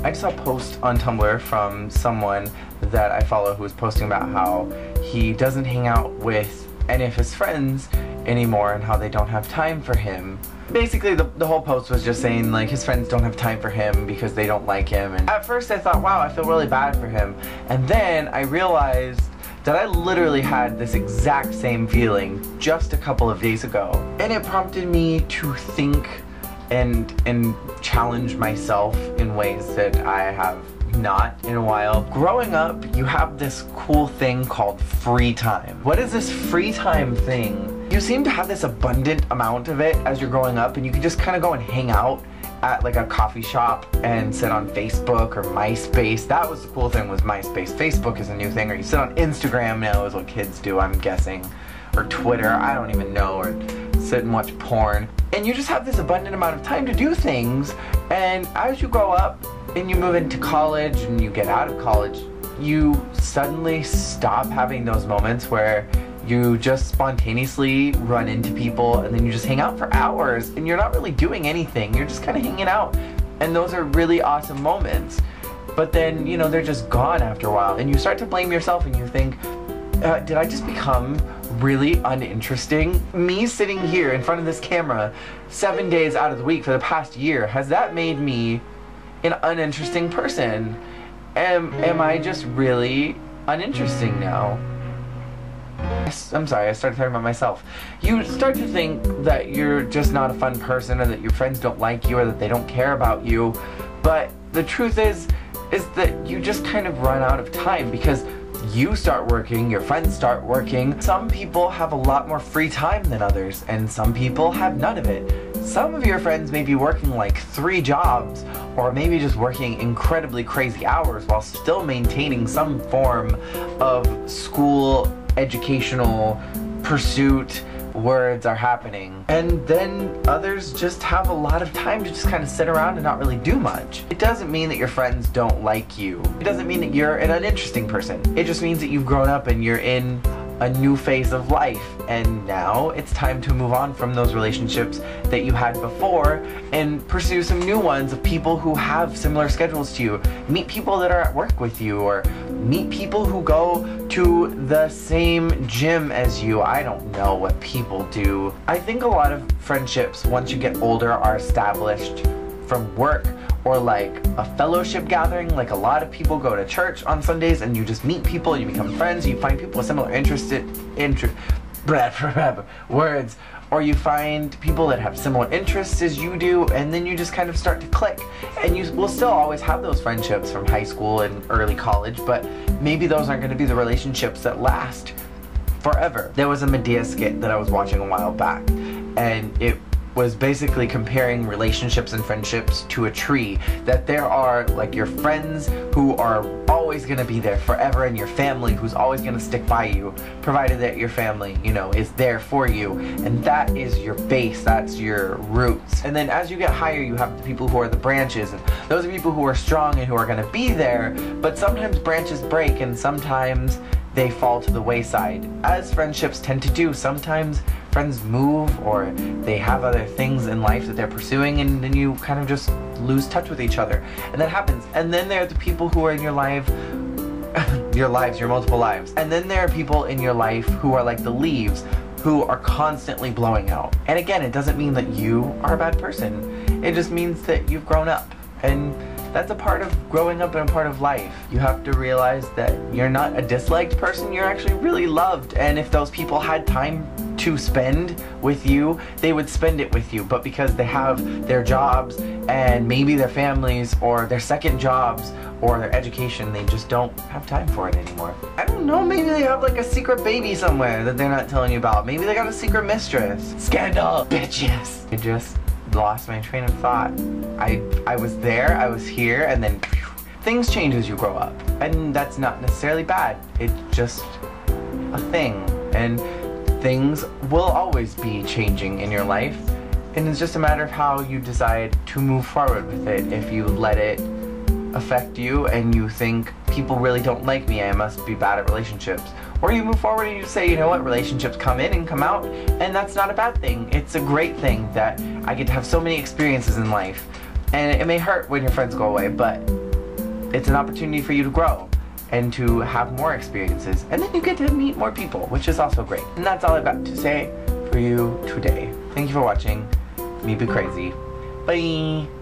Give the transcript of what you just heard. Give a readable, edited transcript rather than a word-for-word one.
I just saw a post on Tumblr from someone that I follow who was posting about how he doesn't hang out with any of his friends anymore and how they don't have time for him. Basically, the whole post was just saying, like, his friends don't have time for him because they don't like him. And at first I thought, wow, I feel really bad for him. And then I realized that I literally had this exact same feeling just a couple of days ago. And it prompted me to think and challenge myself in ways that I have not in a while. Growing up, you have this cool thing called free time. What is this free time thing? You seem to have this abundant amount of it as you're growing up, and you can just kind of go and hang out at like a coffee shop and sit on Facebook or MySpace. That was the cool thing, was MySpace. Facebook is a new thing, or you sit on Instagram now is what kids do, I'm guessing, or Twitter, I don't even know, or sit and watch porn. And you just have this abundant amount of time to do things, and as you grow up and you move into college and you get out of college, you suddenly stop having those moments where you just spontaneously run into people and then you just hang out for hours and you're not really doing anything. You're just kind of hanging out. And those are really awesome moments. But then, you know, they're just gone after a while and you start to blame yourself and you think, did I just become really uninteresting? Me sitting here in front of this camera 7 days out of the week for the past year, has that made me an uninteresting person? Am I just really uninteresting now? I'm sorry, I started talking about myself. You start to think that you're just not a fun person, or that your friends don't like you, or that they don't care about you. But the truth is that you just kind of run out of time because you start working, your friends start working. Some people have a lot more free time than others, and some people have none of it. Some of your friends may be working like 3 jobs, or maybe just working incredibly crazy hours while still maintaining some form of school educational pursuit. Words are happening. And then others just have a lot of time to just kind of sit around and not really do much. It doesn't mean that your friends don't like you. It doesn't mean that you're an uninteresting person. It just means that you've grown up and you're in a new phase of life, and now it's time to move on from those relationships that you had before and pursue some new ones of people who have similar schedules to you. Meet people that are at work with you, or meet people who go to the same gym as you. I don't know what people do. I think a lot of friendships, once you get older, are established from work or like a fellowship gathering. Like, a lot of people go to church on Sundays and you just meet people, you become friends, you find people with similar words, or you find people that have similar interests as you do, and then you just kind of start to click. And you will still always have those friendships from high school and early college, but maybe those aren't going to be the relationships that last forever. There was a Brea skit that I was watching a while back, and it was basically comparing relationships and friendships to a tree. That there are like your friends who are always gonna be there forever, and your family who's always gonna stick by you, provided that your family, you know, is there for you. And that is your base, that's your roots. And then as you get higher, you have the people who are the branches, and those are people who are strong and who are gonna be there, but sometimes branches break and sometimes they fall to the wayside, as friendships tend to do. Sometimes friends move, or they have other things in life that they're pursuing, and then you kind of just lose touch with each other. And that happens. And then there are the people who are in your life, your multiple lives. And then there are people in your life who are like the leaves, who are constantly blowing out. And again, it doesn't mean that you are a bad person. It just means that you've grown up. And that's a part of growing up and a part of life. You have to realize that you're not a disliked person, you're actually really loved. And if those people had time to spend with you, they would spend it with you. But because they have their jobs and maybe their families or their second jobs or their education, they just don't have time for it anymore. I don't know, maybe they have like a secret baby somewhere that they're not telling you about. Maybe they got a secret mistress. Scandal, bitches. I just lost my train of thought. I was there, I was here, and then things change as you grow up. And that's not necessarily bad. It's just a thing. And things will always be changing in your life. And it's just a matter of how you decide to move forward with it. If you let it affect you and you think, people really don't like me, I must be bad at relationships. Or you move forward and you say, you know what, relationships come in and come out, and that's not a bad thing. It's a great thing that I get to have so many experiences in life. And it may hurt when your friends go away, but it's an opportunity for you to grow and to have more experiences, and then you get to meet more people, which is also great. And that's all I've got to say for you today. Thank you for watching me be crazy. Bye.